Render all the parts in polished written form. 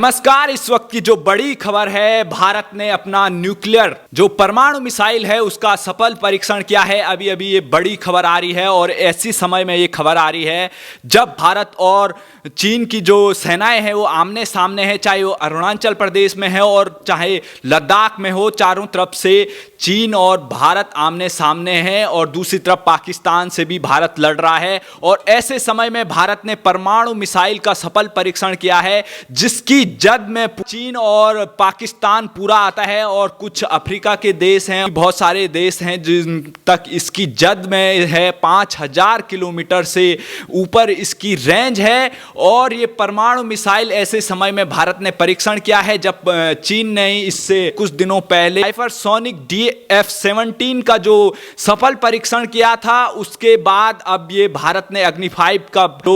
नमस्कार। इस वक्त की जो बड़ी खबर है, भारत ने अपना न्यूक्लियर जो परमाणु मिसाइल है उसका सफल परीक्षण किया है। अभी अभी ये बड़ी खबर आ रही है और ऐसी समय में ये खबर आ रही है जब भारत और चीन की जो सेनाएं हैं वो आमने सामने हैं, चाहे वो अरुणाचल प्रदेश में है और चाहे लद्दाख में हो। चारों तरफ से चीन और भारत आमने सामने हैं और दूसरी तरफ पाकिस्तान से भी भारत लड़ रहा है। और ऐसे समय में भारत ने परमाणु मिसाइल का सफल परीक्षण किया है जिसकी जद में चीन और पाकिस्तान पूरा आता है और कुछ अफ्रीका के देश हैं, बहुत सारे देश हैं जिन तक इसकी जद में है। 5000 किलोमीटर से ऊपर इसकी रेंज है और ये परमाणु मिसाइल ऐसे समय में भारत ने परीक्षण किया है जब चीन ने इससे कुछ दिनों पहले हाइपरसोनिक DF-17 का जो सफल परीक्षण किया था। उसके बाद अब ये भारत ने अग्नि 5 का तो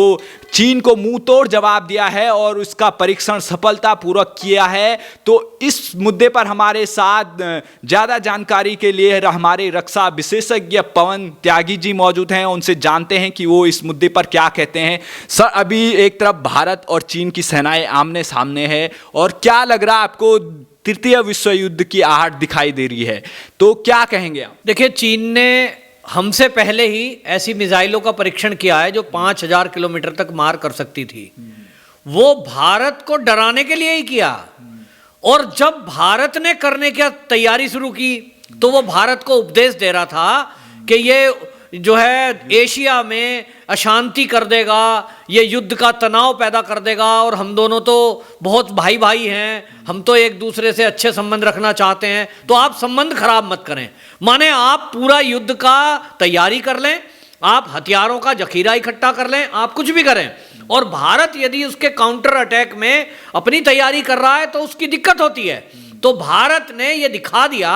चीन को मुंह तोड़ जवाब दिया है और उसका परीक्षण सफलतापूर्वक किया है। तो इस मुद्दे पर हमारे साथ ज़्यादा जानकारी के लिए हमारे रक्षा विशेषज्ञ पवन त्यागी जी मौजूद हैं। उनसे जानते हैं कि वो इस मुद्दे पर क्या कहते हैं। सर, अभी एक तरफ भारत और चीन की सेनाएं आमने सामने है और क्या लग रहा है आपको, तृतीय विश्व युद्ध की आहट दिखाई दे रही है, तो क्या कहेंगे आप? देखिए, चीन ने हमसे पहले ही ऐसी मिसाइलों का परीक्षण किया है जो 5000 किलोमीटर तक मार कर सकती थी। वो भारत को डराने के लिए ही किया और जब भारत ने करने की तैयारी शुरू की तो वो भारत को उपदेश दे रहा था कि ये जो है एशिया में अशांति कर देगा, ये युद्ध का तनाव पैदा कर देगा और हम दोनों तो बहुत भाई भाई हैं, हम तो एक दूसरे से अच्छे संबंध रखना चाहते हैं, तो आप संबंध खराब मत करें। माने आप पूरा युद्ध का तैयारी कर लें, आप हथियारों का जखीरा इकट्ठा कर लें, आप कुछ भी करें। और भारत यदि उसके काउंटर अटैक में अपनी तैयारी कर रहा है तो उसकी दिक्कत होती है। तो भारत ने यह दिखा दिया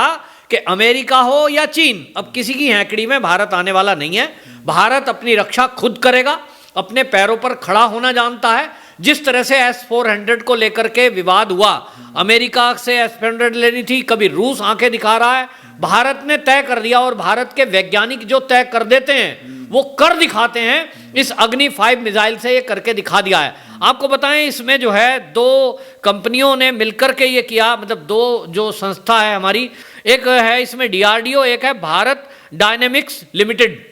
कि अमेरिका हो या चीन, अब किसी की हैकड़ी में भारत आने वाला नहीं है। भारत अपनी रक्षा खुद करेगा, अपने पैरों पर खड़ा होना जानता है। जिस तरह से S-400 को लेकर के विवाद हुआ, अमेरिका से S-400 लेनी थी, कभी रूस आंखें दिखा रहा है, भारत ने तय कर दिया और भारत के वैज्ञानिक जो तय कर देते हैं वो कर दिखाते हैं। इस अग्नि 5 मिसाइल से ये करके दिखा दिया है। आपको बताएं, इसमें जो है 2 कंपनियों ने मिलकर के ये किया, मतलब 2 जो संस्था है हमारी, एक है इसमें DRDO, एक है भारत डायनेमिक्स लिमिटेड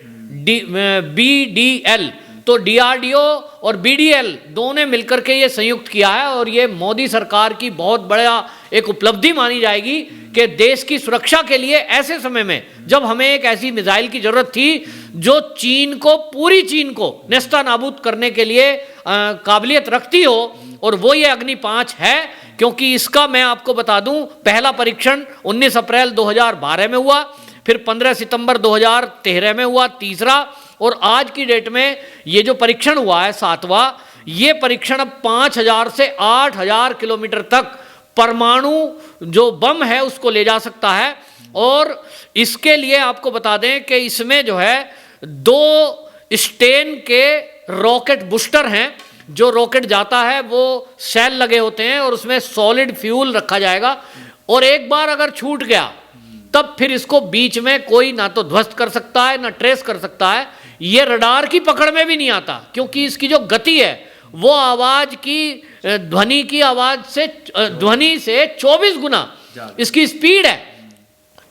BDL। तो DRDO और BDL दोनों ने मिलकर के ये संयुक्त किया है और ये मोदी सरकार की बहुत बड़ा एक उपलब्धि मानी जाएगी कि देश की सुरक्षा के लिए ऐसे समय में जब हमें एक ऐसी मिसाइल की जरूरत थी जो चीन को, पूरी चीन को नेस्तनाबूद करने के लिए काबिलियत रखती हो, और वो ये अग्नि 5 है। क्योंकि इसका मैं आपको बता दूं, पहला परीक्षण 19 अप्रैल 2012 में हुआ, फिर 15 सितंबर 2013 में हुआ तीसरा, और आज की डेट में ये जो परीक्षण हुआ है 7वां, ये परीक्षण अब 5000 से 8000 किलोमीटर तक परमाणु जो बम है उसको ले जा सकता है। और इसके लिए आपको बता दें कि इसमें जो है 2 स्टेन के रॉकेट बूस्टर हैं। जो रॉकेट जाता है वो सेल लगे होते हैं और उसमें सॉलिड फ्यूल रखा जाएगा, और एक बार अगर छूट गया तब फिर इसको बीच में कोई ना तो ध्वस्त कर सकता है ना ट्रेस कर सकता है। ये रडार की पकड़ में भी नहीं आता क्योंकि इसकी जो गति है वो आवाज की, ध्वनि की आवाज से, ध्वनि से 24 गुना इसकी स्पीड है।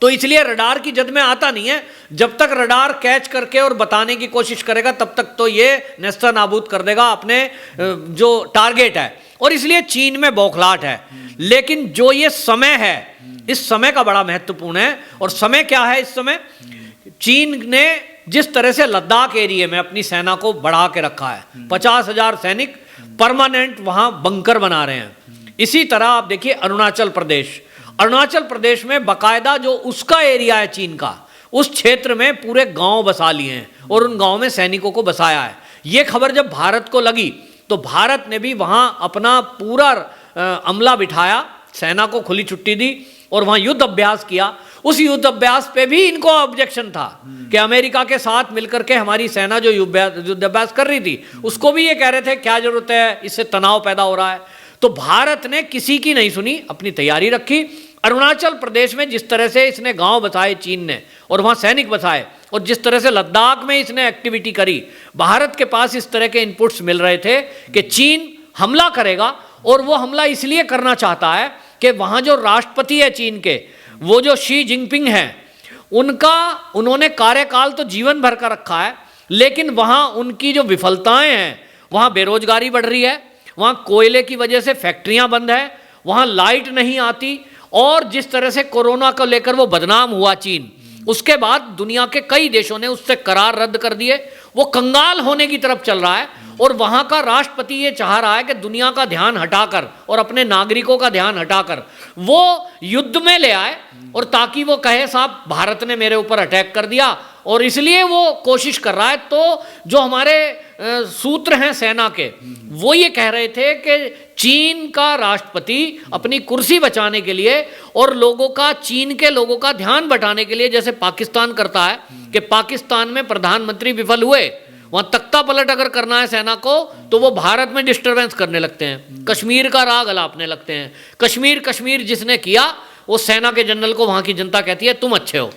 तो इसलिए रडार की जद में आता नहीं है। जब तक रडार कैच करके और बताने की कोशिश करेगा तब तक तो ये नेस्तनाबूद कर देगा अपने जो टारगेट है, और इसलिए चीन में बौखलाहट है। लेकिन जो ये समय है, इस समय का बड़ा महत्वपूर्ण है। और समय क्या है इस समय? चीन ने जिस तरह से लद्दाख एरिया में अपनी सेना को बढ़ा के रखा है, 50,000 सैनिक परमानेंट वहां बंकर बना रहे हैं। इसी तरह आप देखिए अरुणाचल प्रदेश में बाकायदा जो उसका एरिया है चीन का, उस क्षेत्र में पूरे गांव बसा लिए हैं और उन गांव में सैनिकों को बसाया है। ये खबर जब भारत को लगी तो भारत ने भी वहां अपना पूरा अमला बिठाया, सेना को खुली छुट्टी दी और वहां युद्ध अभ्यास किया। उस युद्ध अभ्यास पे भी इनको ऑब्जेक्शन था कि अमेरिका के साथ मिलकर के हमारी सेना जो युद्ध अभ्यास कर रही थी उसको भी ये कह रहे थे क्या जरूरत है, इससे तनाव पैदा हो रहा है। तो भारत ने किसी की नहीं सुनी, अपनी तैयारी रखी। अरुणाचल प्रदेश में जिस तरह से इसने गांव बसाए चीन ने और वहां सैनिक बसाए, और जिस तरह से लद्दाख में इसने एक्टिविटी करी, भारत के पास इस तरह के इनपुट्स मिल रहे थे कि चीन हमला करेगा और वो हमला इसलिए करना चाहता है कि वहाँ जो राष्ट्रपति है चीन के, वो जो शी जिनपिंग है, उन्होंने कार्यकाल तो जीवन भर का रखा है, लेकिन वहाँ उनकी जो विफलताएं हैं, वहाँ बेरोजगारी बढ़ रही है, वहाँ कोयले की वजह से फैक्ट्रियाँ बंद है, वहाँ लाइट नहीं आती, और जिस तरह से कोरोना को लेकर वो बदनाम हुआ चीन, उसके बाद दुनिया के कई देशों ने उससे करार रद्द कर दिए। वो कंगाल होने की तरफ चल रहा है, और वहाँ का राष्ट्रपति ये चाह रहा है कि दुनिया का ध्यान हटाकर और अपने नागरिकों का ध्यान हटाकर वो युद्ध में ले आए, और ताकि वो कहे साहब भारत ने मेरे ऊपर अटैक कर दिया, और इसलिए वो कोशिश कर रहा है। तो जो हमारे सूत्र हैं सेना के, वो ये कह रहे थे कि चीन का राष्ट्रपति अपनी कुर्सी बचाने के लिए और चीन के लोगों का ध्यान बटाने के लिए, जैसे पाकिस्तान करता है कि पाकिस्तान में प्रधानमंत्री विफल हुए, वहाँ तख्ता पलट अगर करना है सेना को, तो वो भारत में डिस्टरबेंस करने लगते हैं, कश्मीर का राग अलापने लगते हैं। कश्मीर जिसने किया, वो सेना के जनरल को वहाँ की जनता कहती है तुम अच्छे हो।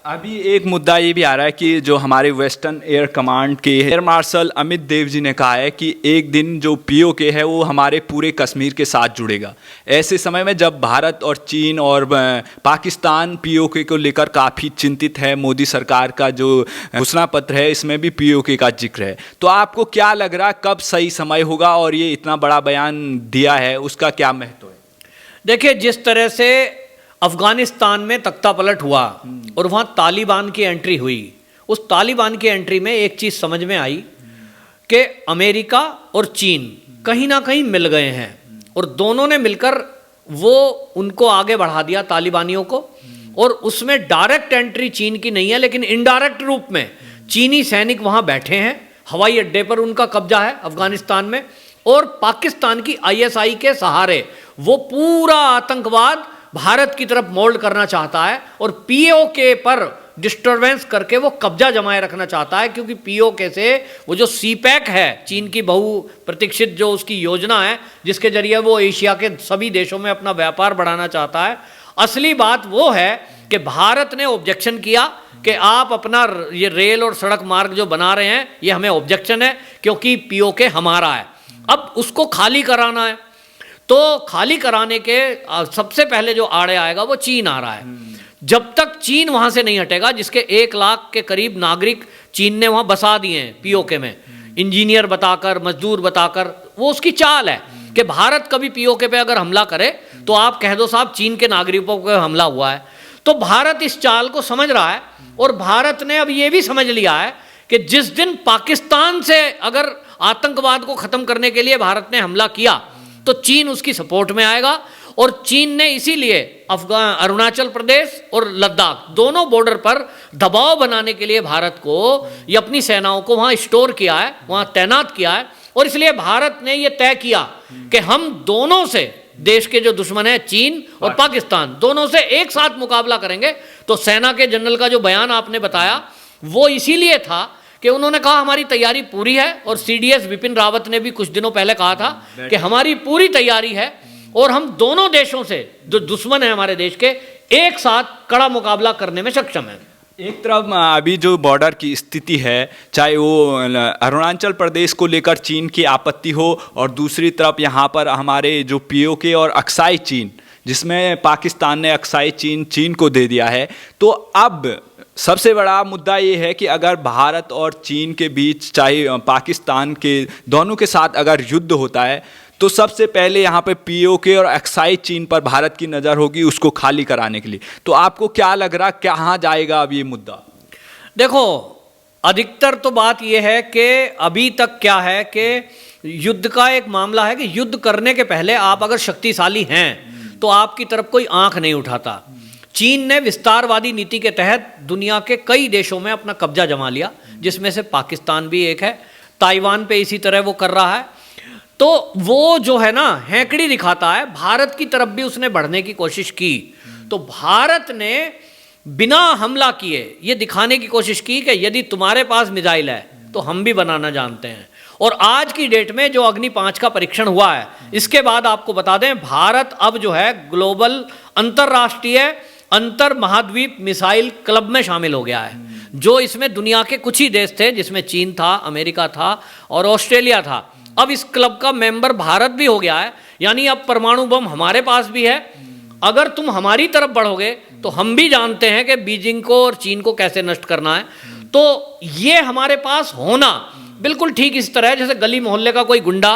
अभी एक मुद्दा ये भी आ रहा है कि जो हमारे वेस्टर्न एयर कमांड के एयर मार्शल अमित देव जी ने कहा है कि एक दिन जो पीओके है वो हमारे पूरे कश्मीर के साथ जुड़ेगा। ऐसे समय में जब भारत और चीन और पाकिस्तान पीओके को लेकर काफ़ी चिंतित है, मोदी सरकार का जो घोषणा पत्र है इसमें भी पीओके का जिक्र है, तो आपको क्या लग रहा है कब सही समय होगा और ये इतना बड़ा बयान दिया है उसका क्या महत्व है? देखिए, जिस तरह से अफगानिस्तान में तख्ता पलट हुआ और वहाँ तालिबान की एंट्री हुई, उस तालिबान की एंट्री में एक चीज़ समझ में आई कि अमेरिका और चीन कहीं ना कहीं मिल गए हैं, और दोनों ने मिलकर वो उनको आगे बढ़ा दिया तालिबानियों को। और उसमें डायरेक्ट एंट्री चीन की नहीं है, लेकिन इनडायरेक्ट रूप में चीनी सैनिक वहाँ बैठे हैं, हवाई अड्डे पर उनका कब्जा है अफगानिस्तान में, और पाकिस्तान की ISI के सहारे वो पूरा आतंकवाद भारत की तरफ मोल्ड करना चाहता है, और पीओके पर डिस्टर्बेंस करके वो कब्जा जमाए रखना चाहता है। क्योंकि पीओके से वो जो सीपैक है, चीन की बहु प्रतीक्षित जो उसकी योजना है, जिसके जरिए वो एशिया के सभी देशों में अपना व्यापार बढ़ाना चाहता है, असली बात वो है कि भारत ने ऑब्जेक्शन किया कि आप अपना ये रेल और सड़क मार्ग जो बना रहे हैं, ये हमें ऑब्जेक्शन है क्योंकि पीओके हमारा है। अब उसको खाली कराना है, तो खाली कराने के सबसे पहले जो आड़े आएगा वो चीन आ रहा है। जब तक चीन वहाँ से नहीं हटेगा, जिसके 1 लाख के करीब नागरिक चीन ने वहाँ बसा दिए हैं पीओके में, इंजीनियर बताकर, मजदूर बताकर, वो उसकी चाल है कि भारत कभी पीओके पे अगर हमला करे तो आप कह दो साहब चीन के नागरिकों पर हमला हुआ है। तो भारत इस चाल को समझ रहा है, और भारत ने अब ये भी समझ लिया है कि जिस दिन पाकिस्तान से अगर आतंकवाद को ख़त्म करने के लिए भारत ने हमला किया तो चीन उसकी सपोर्ट में आएगा। और चीन ने इसीलिए अरुणाचल प्रदेश और लद्दाख दोनों बॉर्डर पर दबाव बनाने के लिए भारत को, ये अपनी सेनाओं को वहाँ स्टोर किया है, वहाँ तैनात किया है। और इसलिए भारत ने ये तय किया कि हम दोनों से, देश के जो दुश्मन है चीन और पाकिस्तान, दोनों से एक साथ मुकाबला करेंगे। तो सेना के जनरल का जो बयान आपने बताया वो इसीलिए था कि उन्होंने कहा हमारी तैयारी पूरी है, और CDS विपिन रावत ने भी कुछ दिनों पहले कहा था कि हमारी पूरी तैयारी है, और हम दोनों देशों से जो दुश्मन है हमारे देश के, एक साथ कड़ा मुकाबला करने में सक्षम है। एक तरफ अभी जो बॉर्डर की स्थिति है, चाहे वो अरुणाचल प्रदेश को लेकर चीन की आपत्ति हो, और दूसरी तरफ यहाँ पर हमारे जो पीओके और अक्साई चीन, जिसमें पाकिस्तान ने अक्साई चीन को दे दिया है, तो अब सबसे बड़ा मुद्दा ये है कि अगर भारत और चीन के बीच, चाहे पाकिस्तान के दोनों के साथ अगर युद्ध होता है, तो सबसे पहले यहाँ पे पीओके और अक्साई चीन पर भारत की नज़र होगी उसको खाली कराने के लिए। तो आपको क्या लग रहा, कहाँ जाएगा अब ये मुद्दा? देखो, अधिकतर तो बात ये है कि अभी तक क्या है कि युद्ध का एक मामला है कि युद्ध करने के पहले आप अगर शक्तिशाली हैं तो आपकी तरफ कोई आंख नहीं उठाता। चीन ने विस्तारवादी नीति के तहत दुनिया के कई देशों में अपना कब्जा जमा लिया, जिसमें से पाकिस्तान भी एक है। ताइवान पे इसी तरह वो कर रहा है। तो वो जो है ना, हैंकड़ी दिखाता है। भारत की तरफ भी उसने बढ़ने की कोशिश की, तो भारत ने बिना हमला किए ये दिखाने की कोशिश की कि यदि तुम्हारे पास मिसाइल है तो हम भी बनाना जानते हैं। और आज की डेट में जो अग्नि 5 का परीक्षण हुआ है, इसके बाद आपको बता दें, भारत अब जो है ग्लोबल अंतर्राष्ट्रीय अंतर महाद्वीप मिसाइल क्लब में शामिल हो गया है, जो इसमें दुनिया के कुछ ही देश थे, जिसमें चीन था, अमेरिका था और ऑस्ट्रेलिया था। अब इस क्लब का मेंबर भारत भी हो गया है, यानी अब परमाणु बम हमारे पास भी है। अगर तुम हमारी तरफ बढ़ोगे तो हम भी जानते हैं कि बीजिंग को और चीन को कैसे नष्ट करना है। तो ये हमारे पास होना बिल्कुल ठीक इस तरह है जैसे गली मोहल्ले का कोई गुंडा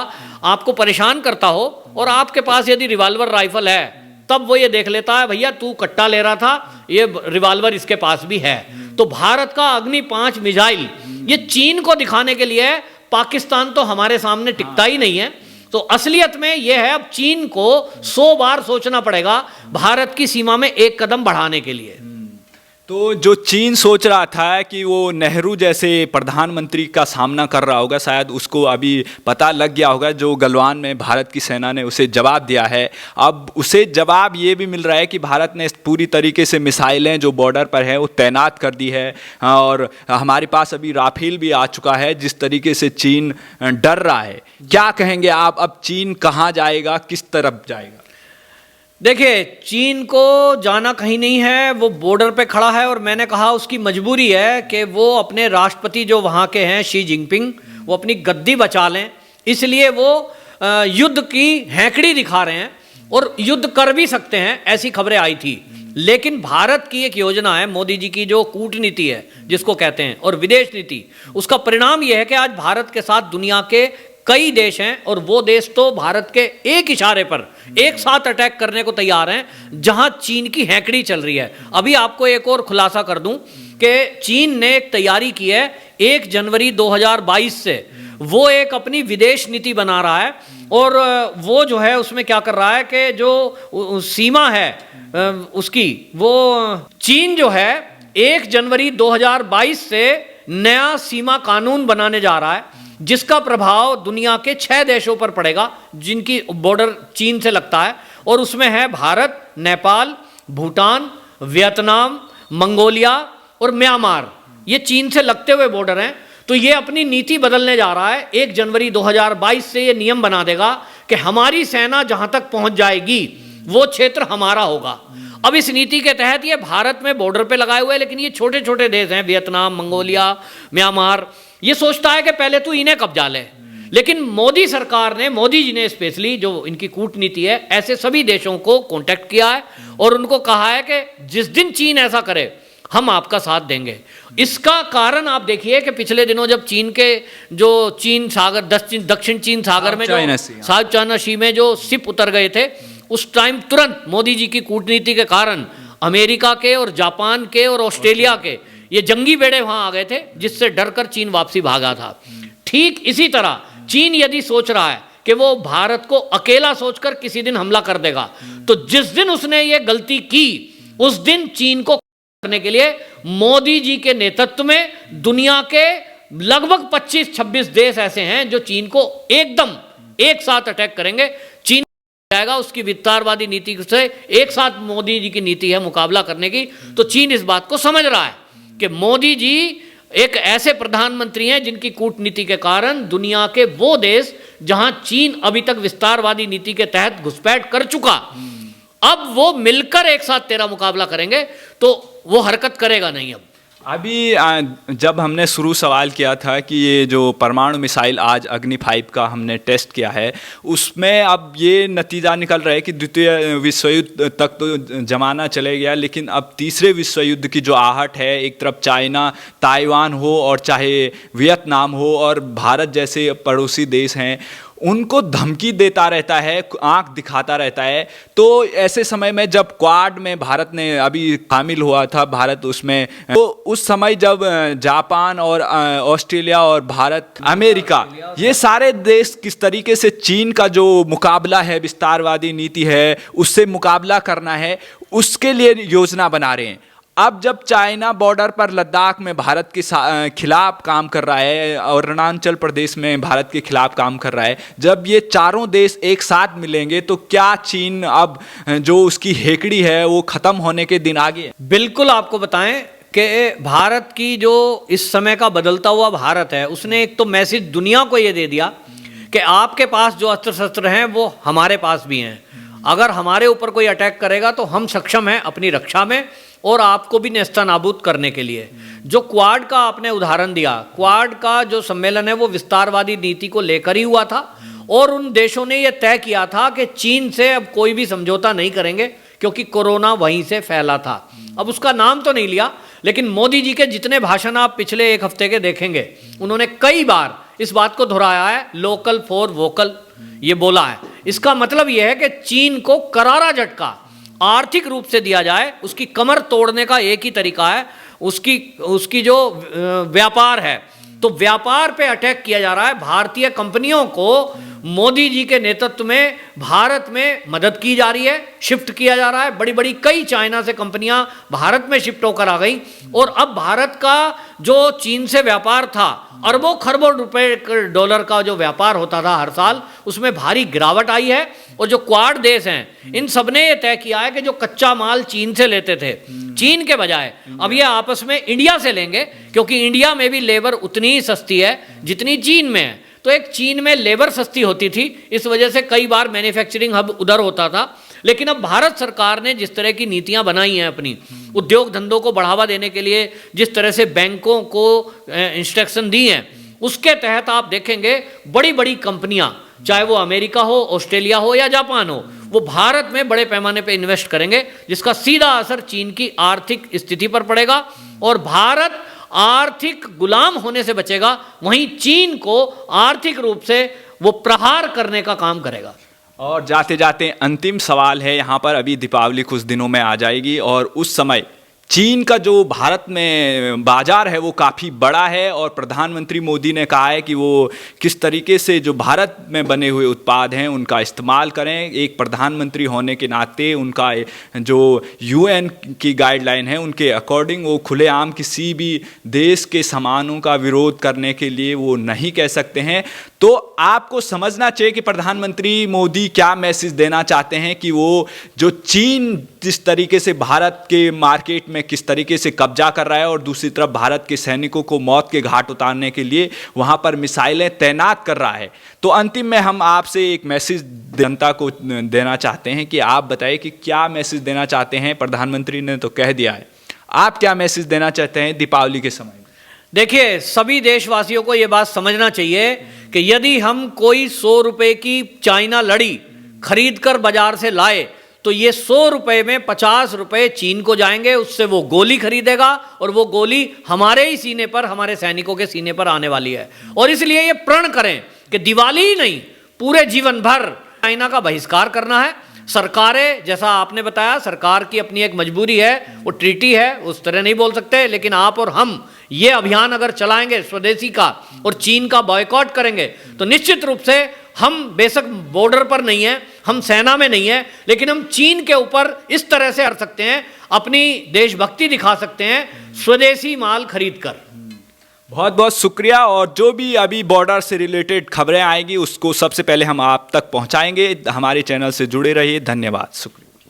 आपको परेशान करता हो और आपके पास यदि रिवॉल्वर राइफल है, तब वो ये देख लेता है भैया तू कट्टा ले रहा था, ये रिवॉल्वर इसके पास भी है। तो भारत का अग्नि 5 मिसाइल ये चीन को दिखाने के लिए है। पाकिस्तान तो हमारे सामने टिकता ही नहीं है। तो असलियत में यह है, अब चीन को 100 बार सोचना पड़ेगा भारत की सीमा में एक कदम बढ़ाने के लिए। तो जो चीन सोच रहा था कि वो नेहरू जैसे प्रधानमंत्री का सामना कर रहा होगा, शायद उसको अभी पता लग गया होगा, जो गलवान में भारत की सेना ने उसे जवाब दिया है। अब उसे जवाब ये भी मिल रहा है कि भारत ने पूरी तरीके से मिसाइलें जो बॉर्डर पर है वो तैनात कर दी है, और हमारे पास अभी राफेल भी आ चुका है। जिस तरीके से चीन डर रहा है, क्या कहेंगे आप? अब चीन कहाँ जाएगा, किस तरफ जाएगा? देखिए, चीन को जाना कहीं नहीं है, वो बॉर्डर पे खड़ा है और मैंने कहा उसकी मजबूरी है कि वो अपने राष्ट्रपति जो वहाँ के हैं शी जिनपिंग, वो अपनी गद्दी बचा लें, इसलिए वो युद्ध की हैंकड़ी दिखा रहे हैं और युद्ध कर भी सकते हैं, ऐसी खबरें आई थी। लेकिन भारत की एक योजना है, मोदी जी की जो कूटनीति है जिसको कहते हैं, और विदेश नीति, उसका परिणाम यह है कि आज भारत के साथ दुनिया के कई देश हैं और वो देश तो भारत के एक इशारे पर एक साथ अटैक करने को तैयार हैं जहां चीन की हैंकड़ी चल रही है। अभी आपको एक और खुलासा कर दूं कि चीन ने एक तैयारी की है 1 जनवरी 2022 से, वो एक अपनी विदेश नीति बना रहा है और वो जो है उसमें क्या कर रहा है कि जो सीमा है उसकी, वो चीन जो है 1 जनवरी 2022 से नया सीमा कानून बनाने जा रहा है जिसका प्रभाव दुनिया के 6 देशों पर पड़ेगा जिनकी बॉर्डर चीन से लगता है, और उसमें है भारत, नेपाल, भूटान, वियतनाम, मंगोलिया और म्यांमार। ये चीन से लगते हुए बॉर्डर हैं। तो ये अपनी नीति बदलने जा रहा है। 1 जनवरी 2022 से ये नियम बना देगा कि हमारी सेना जहां तक पहुंच जाएगी वो क्षेत्र हमारा होगा। अब इस नीति के तहत ये भारत में बॉर्डर पे लगाए हुए हैं, लेकिन ये छोटे छोटे देश हैं, वियतनाम, मंगोलिया, म्यांमार, ये सोचता है कि पहले तो इन्हें कब्जा ले। लेकिन मोदी सरकार ने, मोदी जी ने स्पेशली, जो इनकी कूटनीति है, ऐसे सभी देशों को कांटेक्ट किया है और उनको कहा है कि जिस दिन चीन ऐसा करे हम आपका साथ देंगे। इसका कारण आप देखिए कि पिछले दिनों जब चीन के जो चीन सागर, दक्षिण चीन सागर में जो साउथ चाइना सी में जो शिप उतर गए थे, उस टाइम तुरंत मोदी जी की कूटनीति के कारण अमेरिका के और जापान के और ऑस्ट्रेलिया के ये जंगी बेड़े वहां आ गए थे, जिससे डरकर चीन वापसी भागा था। ठीक इसी तरह चीन यदि सोच रहा है कि वो भारत को अकेला सोचकर किसी दिन हमला कर देगा, तो जिस दिन उसने ये गलती की उस दिन चीन को करने के लिए मोदी जी के नेतृत्व में दुनिया के लगभग 25-26 देश ऐसे हैं जो चीन को एकदम एक साथ अटैक करेंगे। चीन जाएगा उसकी विस्तारवादी नीति से, एक साथ मोदी जी की नीति है मुकाबला करने की। तो चीन इस बात को समझ रहा है कि मोदी जी एक ऐसे प्रधानमंत्री हैं जिनकी कूटनीति के कारण दुनिया के वो देश जहां चीन अभी तक विस्तारवादी नीति के तहत घुसपैठ कर चुका, अब वो मिलकर एक साथ तेरा मुकाबला करेंगे, तो वो हरकत करेगा नहीं। अब अभी जब हमने शुरू सवाल किया था कि ये जो परमाणु मिसाइल आज अग्नि 5 का हमने टेस्ट किया है, उसमें अब ये नतीजा निकल रहा है कि द्वितीय विश्व युद्ध तक तो जमाना चले गया, लेकिन अब तीसरे विश्व युद्ध की जो आहट है, एक तरफ चाइना, ताइवान हो और चाहे वियतनाम हो और भारत जैसे पड़ोसी देश हैं, उनको धमकी देता रहता है, आंख दिखाता रहता है। तो ऐसे समय में जब क्वाड में भारत ने अभी शामिल हुआ था भारत उसमें, तो उस समय जब जापान और ऑस्ट्रेलिया और भारत, अमेरिका, ये सारे देश किस तरीके से चीन का जो मुकाबला है, विस्तारवादी नीति है, उससे मुकाबला करना है, उसके लिए योजना बना रहे हैं। अब जब चाइना बॉर्डर पर लद्दाख में भारत के खिलाफ काम कर रहा है और अरुणाचल प्रदेश में भारत के खिलाफ काम कर रहा है, जब ये चारों देश एक साथ मिलेंगे तो क्या चीन अब जो उसकी हेकड़ी है वो खत्म होने के दिन आ गए? बिल्कुल आपको बताएं कि भारत की जो इस समय का बदलता हुआ भारत है, उसने एक तो मैसेज दुनिया को ये दे दिया कि आपके पास जो अस्त्र शस्त्र हैं वो हमारे पास भी हैं। अगर हमारे ऊपर कोई अटैक करेगा तो हम सक्षम हैं अपनी रक्षा में, और आपको भी नेस्तनाबूद करने के लिए। जो क्वाड का आपने उदाहरण दिया, क्वाड का जो सम्मेलन है वो विस्तारवादी नीति को लेकर ही हुआ था और उन देशों ने यह तय किया था कि चीन से अब कोई भी समझौता नहीं करेंगे क्योंकि कोरोना वहीं से फैला था। अब उसका नाम तो नहीं लिया, लेकिन मोदी जी के जितने भाषण आप पिछले एक हफ्ते के देखेंगे, उन्होंने कई बार इस बात को दोहराया है, लोकल फॉर वोकल ये बोला है। इसका मतलब यह है कि चीन को करारा झटका आर्थिक रूप से दिया जाए। उसकी कमर तोड़ने का एक ही तरीका है, उसकी जो व्यापार है, तो व्यापार पे अटैक किया जा रहा है। भारतीय कंपनियों को मोदी जी के नेतृत्व में भारत में मदद की जा रही है, शिफ्ट किया जा रहा है। बड़ी बड़ी कई चाइना से कंपनियां भारत में शिफ्ट होकर आ गई और अब भारत का जो चीन से व्यापार था, अरबों खरबों रुपए डॉलर का जो व्यापार होता था हर साल, उसमें भारी गिरावट आई है। और जो क्वाड देश हैं, इन सब ने यह तय किया है कि जो कच्चा माल चीन से लेते थे, चीन के बजाय अब ये आपस में इंडिया से लेंगे, क्योंकि इंडिया में भी लेबर उतनी ही सस्ती है जितनी चीन में है। तो एक चीन में लेबर सस्ती होती थी, इस वजह से कई बार मैन्युफैक्चरिंग हब उधर होता था। लेकिन अब भारत सरकार ने जिस तरह की नीतियां बनाई हैं अपनी उद्योग धंधों को बढ़ावा देने के लिए, जिस तरह से बैंकों को इंस्ट्रक्शन दी हैं, उसके तहत आप देखेंगे बड़ी बड़ी कंपनियां, चाहे वो अमेरिका हो, ऑस्ट्रेलिया हो या जापान हो, वो भारत में बड़े पैमाने पे इन्वेस्ट करेंगे, जिसका सीधा असर चीन की आर्थिक स्थिति पर पड़ेगा और भारत आर्थिक गुलाम होने से बचेगा, वहीं चीन को आर्थिक रूप से वो प्रहार करने का काम करेगा। और जाते जाते अंतिम सवाल है यहाँ पर, अभी दीपावली कुछ दिनों में आ जाएगी और उस समय चीन का जो भारत में बाजार है वो काफ़ी बड़ा है और प्रधानमंत्री मोदी ने कहा है कि वो किस तरीके से जो भारत में बने हुए उत्पाद हैं उनका इस्तेमाल करें। एक प्रधानमंत्री होने के नाते उनका जो यूएन की गाइडलाइन है उनके अकॉर्डिंग वो खुलेआम किसी भी देश के सामानों का विरोध करने के लिए वो नहीं कह सकते हैं। तो आपको समझना चाहिए कि प्रधानमंत्री मोदी क्या मैसेज देना चाहते हैं कि वो जो चीन जिस तरीके से भारत के मार्केट में किस तरीके से कब्जा कर रहा है और दूसरी तरफ भारत के सैनिकों को मौत के घाट उतारने के लिए वहां पर मिसाइलें तैनात कर रहा है। तो अंतिम में हम आपसे एक मैसेज जनता को देना चाहते हैं कि आप बताइए कि क्या मैसेज देना चाहते हैं। प्रधानमंत्री ने तो कह दिया है, आप क्या मैसेज देना चाहते हैं दीपावली के समय में? देखिए, सभी देशवासियों को यह बात समझना चाहिए कि यदि हम कोई 100 रुपए की चाइना लड़ी खरीद कर बाजार से लाए तो ये 100 रुपए में 50 रुपए चीन को जाएंगे, उससे वो गोली खरीदेगा और वो गोली हमारे ही सीने पर, हमारे सैनिकों के सीने पर आने वाली है। और इसलिए ये प्रण करें कि दिवाली ही नहीं, पूरे जीवन भर चाइना का बहिष्कार करना है। सरकारें, जैसा आपने बताया, सरकार की अपनी एक मजबूरी है, वो ट्रीटी है, उस तरह नहीं बोल सकते, लेकिन आप और हम ये अभियान अगर चलाएंगे स्वदेशी का और चीन का बॉयकॉट करेंगे तो निश्चित रूप से हम बेशक बॉर्डर पर नहीं है, हम सेना में नहीं है, लेकिन हम चीन के ऊपर इस तरह से हट सकते हैं, अपनी देशभक्ति दिखा सकते हैं स्वदेशी माल खरीद कर। बहुत बहुत शुक्रिया। और जो भी अभी बॉर्डर से रिलेटेड खबरें आएंगी उसको सबसे पहले हम आप तक पहुंचाएंगे। हमारे चैनल से जुड़े रहिए। धन्यवाद, शुक्रिया।